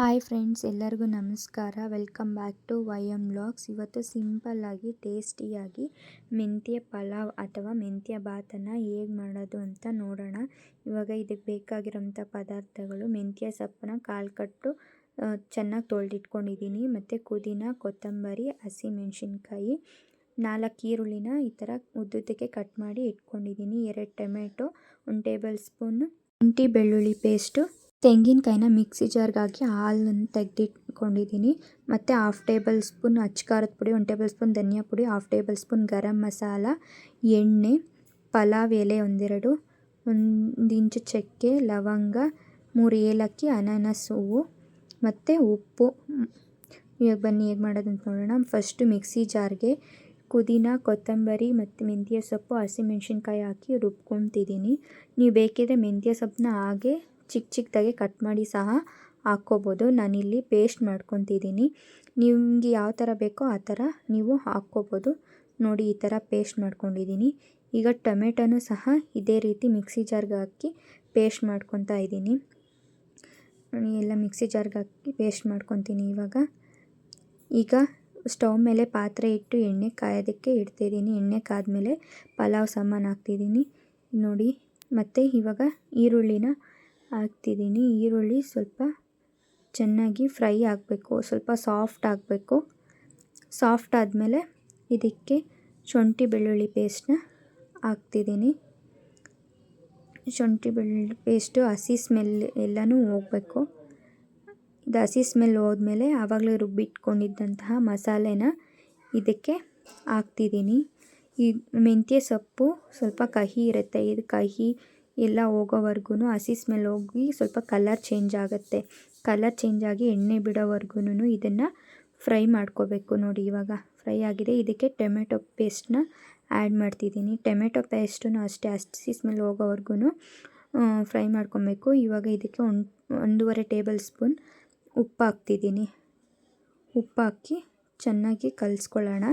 Hi friends, ಎಲ್ಲರಿಗೂ ನಮಸ್ಕಾರ. Welcome back to YM vlogs. ಇವತ್ತು ಸಿಂಪಲ್ಲಾಗಿ ಟೇಸ್ಟಿಯಾಗಿ ಮೆಂತ್ಯ ಪಲಾವ್ ಅಥವಾ ಮೆಂತ್ಯ ಬಾತನ್ನು ಹೇಗೆ ಮಾಡೋದು ಅಂತ ನೋಡೋಣ. ಇವಾಗ ಇದಕ್ಕೆ ಬೇಕಾಗಿರೋಂಥ ಪದಾರ್ಥಗಳು: ಮೆಂತ್ಯ ಸೊಪ್ಪನ್ನ ಕಾಲು ಕಟ್ಟು ಚೆನ್ನಾಗಿ ತೊಳೆದಿಟ್ಕೊಂಡಿದ್ದೀನಿ, ಮತ್ತು ಪುದೀನ, ಕೊತ್ತಂಬರಿ, ಹಸಿಮೆಣಸಿನ್ಕಾಯಿ, 4 ಈರುಳ್ಳಿನ ಈ ಥರ ಉದ್ದುದ್ದಕ್ಕೆ ಕಟ್ ಮಾಡಿ ಇಟ್ಕೊಂಡಿದ್ದೀನಿ, 2 ಟೊಮೆಟೊ, 1 ಟೇಬಲ್ ಸ್ಪೂನು ಶುಂಠಿ ಬೆಳ್ಳುಳ್ಳಿ ಪೇಸ್ಟು, ತೆಂಗಿನಕಾಯಿನ ಮಿಕ್ಸಿ ಜಾರ್ಗೆ ಹಾಕಿ ಹಾಲನ್ನು ತೆಗೆದಿಟ್ಕೊಂಡಿದ್ದೀನಿ, ಮತ್ತು 1/2 ಟೇಬಲ್ ಸ್ಪೂನ್ ಅಚ್ಚ ಖಾರದ ಪುಡಿ, 1 ಟೇಬಲ್ ಸ್ಪೂನ್ ಧನಿಯಾ ಪುಡಿ, 1/2 ಟೇಬಲ್ ಸ್ಪೂನ್ ಗರಂ ಮಸಾಲ, ಎಣ್ಣೆ, ಪಲಾವ್ ಎಲೆ 1-2, 1 ಇಂಚು ಚಕ್ಕೆ, ಲವಂಗ, 3 ಏಲಕ್ಕಿ, ಅನಾನಸ್ ಹೂವು, ಮತ್ತು ಉಪ್ಪು. ಇವಾಗ ಬನ್ನಿ ಹೇಗೆ ಮಾಡೋದಂತ ನೋಡೋಣ. ಫಸ್ಟು ಮಿಕ್ಸಿ ಜಾರ್ಗೆ ಪುದೀನ, ಕೊತ್ತಂಬರಿ ಮತ್ತು ಮೆಂತ್ಯ ಸೊಪ್ಪು, ಹಸಿಮೆಣ್ಸಿನ್ಕಾಯಿ ಹಾಕಿ ರುಬ್ಕೊತಿದ್ದೀನಿ. ನೀವು ಬೇಕಿದ್ರೆ ಮೆಂತ್ಯ ಸೊಪ್ಪನ್ನ ಹಾಗೆ ಚಿಕ್ಕದಾಗಿ ಕಟ್ ಮಾಡಿ ಸಹ ಹಾಕ್ಕೋಬೋದು. ನಾನಿಲ್ಲಿ ಪೇಸ್ಟ್ ಮಾಡ್ಕೊತಿದ್ದೀನಿ. ನಿಮಗೆ ಯಾವ ಥರ ಬೇಕೋ ಆ ಥರ ನೀವು ಹಾಕ್ಕೋಬೋದು. ನೋಡಿ, ಈ ಥರ ಪೇಸ್ಟ್ ಮಾಡ್ಕೊಂಡಿದ್ದೀನಿ. ಈಗ ಟೊಮೆಟೊನೂ ಸಹ ಇದೇ ರೀತಿ ಮಿಕ್ಸಿ ಜಾರ್ಗೆ ಹಾಕಿ ಪೇಸ್ಟ್ ಮಾಡ್ಕೊತಾ ಇದ್ದೀನಿ. ಎಲ್ಲ ಮಿಕ್ಸಿ ಜಾರ್ಗೆ ಹಾಕಿ ಪೇಸ್ಟ್ ಮಾಡ್ಕೊತೀನಿ. ಈಗ ಸ್ಟವ್ ಮೇಲೆ ಪಾತ್ರೆ ಇಟ್ಟು ಎಣ್ಣೆ ಕಾಯೋದಕ್ಕೆ ಇಡ್ತಿದ್ದೀನಿ. ಎಣ್ಣೆ ಕಾದ್ಮೇಲೆ ಪಲಾವ್ ಸಾಮಾನು ಹಾಕ್ತಿದ್ದೀನಿ ನೋಡಿ. ಮತ್ತು ಇವಾಗ ಈರುಳ್ಳಿನ ಹಾಕ್ತಿದ್ದೀನಿ. ಈರುಳ್ಳಿ ಸ್ವಲ್ಪ ಚೆನ್ನಾಗಿ ಫ್ರೈ ಆಗಬೇಕು, ಸ್ವಲ್ಪ ಸಾಫ್ಟ್ ಆಗಬೇಕು. ಸಾಫ್ಟ್ ಆದಮೇಲೆ ಇದಕ್ಕೆ ಶುಂಠಿ ಬೆಳ್ಳುಳ್ಳಿ ಪೇಸ್ಟನ್ನ ಹಾಕ್ತಿದ್ದೀನಿ. ಶುಂಠಿ ಬೆಳ್ಳುಳ್ಳಿ ಪೇಸ್ಟು ಹಸಿ ಸ್ಮೆಲ್ ಎಲ್ಲನೂ ಹೋಗಬೇಕು. ಇದು ಹಸಿ ಸ್ಮೆಲ್ ಹೋದ್ಮೇಲೆ ಆವಾಗಲೇ ರುಬ್ಬಿಟ್ಕೊಂಡಿದ್ದಂತಹ ಮಸಾಲೆನ ಇದಕ್ಕೆ ಹಾಕ್ತಿದ್ದೀನಿ. ಈ ಮೆಂತ್ಯ ಸೊಪ್ಪು ಸ್ವಲ್ಪ ಕಹಿ ಇರುತ್ತೆ. ಇದು ಕಹಿ ಎಲ್ಲ ಹೋಗೋವರೆಗೂ, ಹಸಿ ಸ್ಮೆಲ್ ಹೋಗಿ ಸ್ವಲ್ಪ ಕಲರ್ ಚೇಂಜ್ ಆಗುತ್ತೆ. ಕಲರ್ ಚೇಂಜ್ ಆಗಿ ಎಣ್ಣೆ ಬಿಡೋವರೆಗೂ ಇದನ್ನು ಫ್ರೈ ಮಾಡ್ಕೋಬೇಕು. ನೋಡಿ, ಇವಾಗ ಫ್ರೈ ಆಗಿದೆ. ಇದಕ್ಕೆ ಟೊಮೆಟೊ ಪೇಸ್ಟನ್ನ ಆ್ಯಡ್ ಮಾಡ್ತಿದ್ದೀನಿ. ಟೊಮೆಟೊ ಪೇಸ್ಟನ್ನು ಅಷ್ಟೇ ಹಸಿ ಸ್ಮೆಲ್ ಹೋಗೋವರೆಗೂ ಫ್ರೈ ಮಾಡ್ಕೊಬೇಕು. ಇವಾಗ ಇದಕ್ಕೆ 1.5 ಟೇಬಲ್ ಸ್ಪೂನ್ ಉಪ್ಪು ಹಾಕ್ತಿದ್ದೀನಿ. ಉಪ್ಪು ಹಾಕಿ ಚೆನ್ನಾಗಿ ಕಲಿಸ್ಕೊಳ್ಳೋಣ.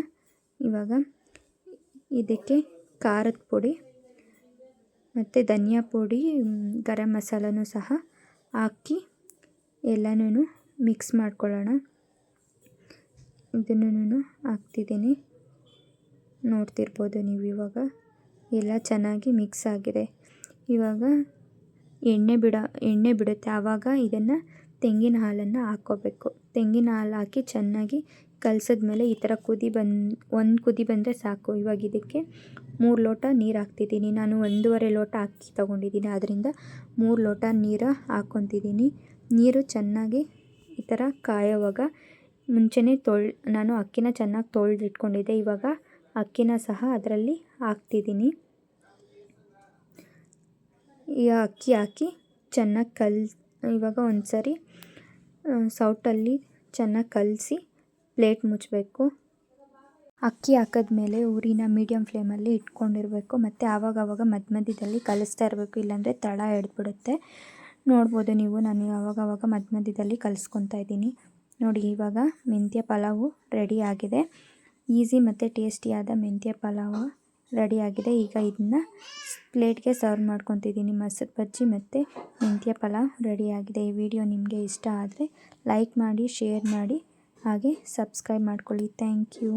ಇವಾಗ ಇದಕ್ಕೆ ಖಾರದ ಪುಡಿ ಮತ್ತು ಧನಿಯಾ ಪುಡಿ, ಗರಂ ಮಸಾಲನೂ ಸಹ ಹಾಕಿ ಎಲ್ಲನೂ ಮಿಕ್ಸ್ ಮಾಡ್ಕೊಳ್ಳೋಣ. ಇದನ್ನು ಹಾಕ್ತಿದ್ದೀನಿ, ನೋಡ್ತಿರ್ಬೋದು ನೀವು. ಇವಾಗ ಎಲ್ಲ ಚೆನ್ನಾಗಿ ಮಿಕ್ಸ್ ಆಗಿದೆ. ಇವಾಗ ಎಣ್ಣೆ ಬಿಡುತ್ತೆ. ಆವಾಗ ಇದನ್ನು ತೆಂಗಿನ ಹಾಲನ್ನು ಹಾಕ್ಕೋಬೇಕು. ತೆಂಗಿನ ಹಾಲು ಹಾಕಿ ಚೆನ್ನಾಗಿ ಕಲಸಿದ್ಮೇಲೆ ಈ ಥರ ಒಂದು ಕುದಿ ಬಂದರೆ ಸಾಕು. ಇವಾಗ ಇದಕ್ಕೆ 3 ಲೋಟ ನೀರು ಹಾಕ್ತಿದ್ದೀನಿ. ನಾನು 1.5 ಲೋಟ ಅಕ್ಕಿ ತೊಗೊಂಡಿದ್ದೀನಿ, ಅದರಿಂದ 3 ಲೋಟ ನೀರು ಹಾಕ್ಕೊತಿದ್ದೀನಿ. ನೀರು ಚೆನ್ನಾಗಿ ಈ ಥರ ಕಾಯೋವಾಗ ಮುಂಚೆನೇ ನಾನು ಅಕ್ಕಿನ ಚೆನ್ನಾಗಿ ತೊಳೆದಿಟ್ಕೊಂಡಿದ್ದೆ. ಇವಾಗ ಅಕ್ಕಿನ ಸಹ ಅದರಲ್ಲಿ ಹಾಕ್ತಿದ್ದೀನಿ. ಈಗ ಅಕ್ಕಿ ಹಾಕಿ ಚೆನ್ನಾಗಿ ಇವಾಗ ಒಂದು ಸರಿ ಸೌಟಲ್ಲಿ ಚೆನ್ನಾಗಿ ಕಲಸಿ ಪ್ಲೇಟ್ ಮುಚ್ಚಬೇಕು. ಅಕ್ಕಿ ಹಾಕಿದ್ಮೇಲೆ ಉರಿನ ಮೀಡಿಯಮ್ ಫ್ಲೇಮಲ್ಲಿ ಇಟ್ಕೊಂಡಿರಬೇಕು, ಮತ್ತು ಆವಾಗವಾಗ ಮಧ್ಯದಲ್ಲಿ ಕಲಿಸ್ತಾ ಇರಬೇಕು, ಇಲ್ಲಾಂದರೆ ತಳ ಹಿಡಿದ್ಬಿಡುತ್ತೆ. ನೋಡ್ಬೋದು ನೀವು, ನಾನು ಆವಾಗವಾಗ ಮಧ್ಯದಲ್ಲಿ ಕಲಿಸ್ಕೊತಾ ಇದ್ದೀನಿ. ನೋಡಿ, ಇವಾಗ ಮೆಂತ್ಯ ಪಲಾವು ರೆಡಿ ಆಗಿದೆ. ಈಸಿ ಮತ್ತು ಟೇಸ್ಟಿಯಾದ ಮೆಂತ್ಯ ಪಲಾವು ರೆಡಿ ಆಗಿದೆ. ಈಗ ಇದನ್ನ ಪ್ಲೇಟ್ಗೆ ಸರ್ವ್ ಮಾಡ್ಕೊತಿದ್ದೀನಿ. ಮೊಸರು ಬಜ್ಜಿ ಮತ್ತು ಮೆಂತ್ಯ ಪಲಾವ್ ರೆಡಿ ಆಗಿದೆ. ಈ ವಿಡಿಯೋ ನಿಮಗೆ ಇಷ್ಟ ಆದರೆ ಲೈಕ್ ಮಾಡಿ, ಶೇರ್ ಮಾಡಿ, ಹಾಗೆ ಸಬ್ಸ್ಕ್ರೈಬ್ ಮಾಡ್ಕೊಳ್ಳಿ. Thank you.